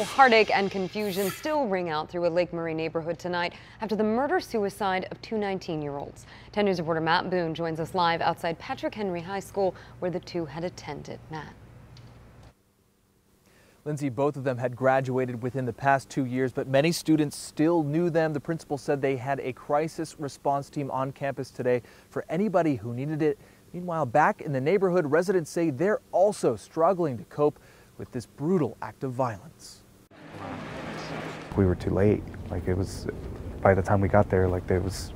Heartache and confusion still ring out through a Lake Murray neighborhood tonight after the murder-suicide of two 19-year-olds. 10 News reporter Matt Boone joins us live outside Patrick Henry High School, where the two had attended. Matt. Lindsay, both of them had graduated within the past 2 years, but many students still knew them. The principal said they had a crisis response team on campus today for anybody who needed it. Meanwhile, back in the neighborhood, residents say they're also struggling to cope with this brutal act of violence. We were too late. It was, by the time we got there, it was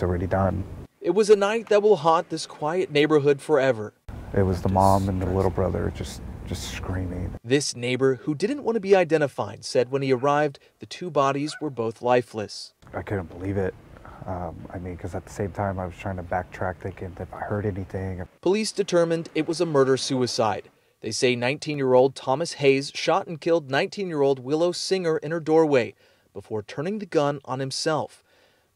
already done. It was a night that will haunt this quiet neighborhood forever. It was the mom and the little brother just screaming. This neighbor, who didn't want to be identified, said when he arrived, the two bodies were both lifeless. I couldn't believe it. Because at the same time I was trying to backtrack thinking if I heard anything. Police determined it was a murder-suicide. They say 19-year-old Thomas Hayes shot and killed 19-year-old Willow Singer in her doorway before turning the gun on himself.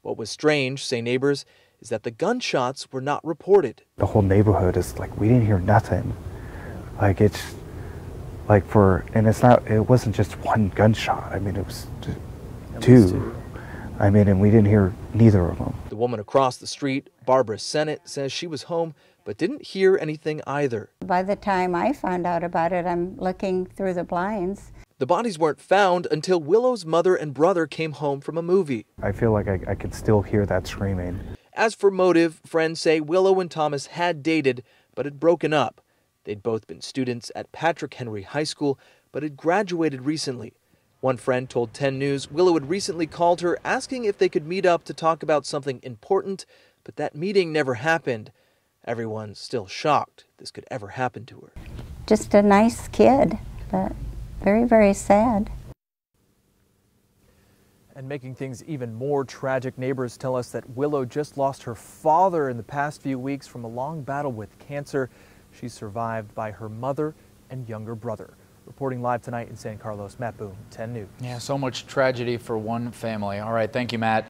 What was strange, say neighbors, is that the gunshots were not reported. The whole neighborhood is we didn't hear nothing. It wasn't just one gunshot. It was two. And we didn't hear neither of them. The woman across the street, Barbara Sennett, says she was home but didn't hear anything either. By the time I found out about it, I'm looking through the blinds. The bodies weren't found until Willow's mother and brother came home from a movie. I feel like I could still hear that screaming. As for motive, friends say Willow and Thomas had dated but had broken up. They'd both been students at Patrick Henry High School but had graduated recently. One friend told 10 News Willow had recently called her asking if they could meet up to talk about something important, but that meeting never happened. Everyone's still shocked this could ever happen to her. Just a nice kid, but very, very sad. And making things even more tragic, neighbors tell us that Willow just lost her father in the past few weeks from a long battle with cancer. She's survived by her mother and younger brother. Reporting live tonight in San Carlos, Matt Boone, 10 News. Yeah, so much tragedy for one family. All right, thank you, Matt.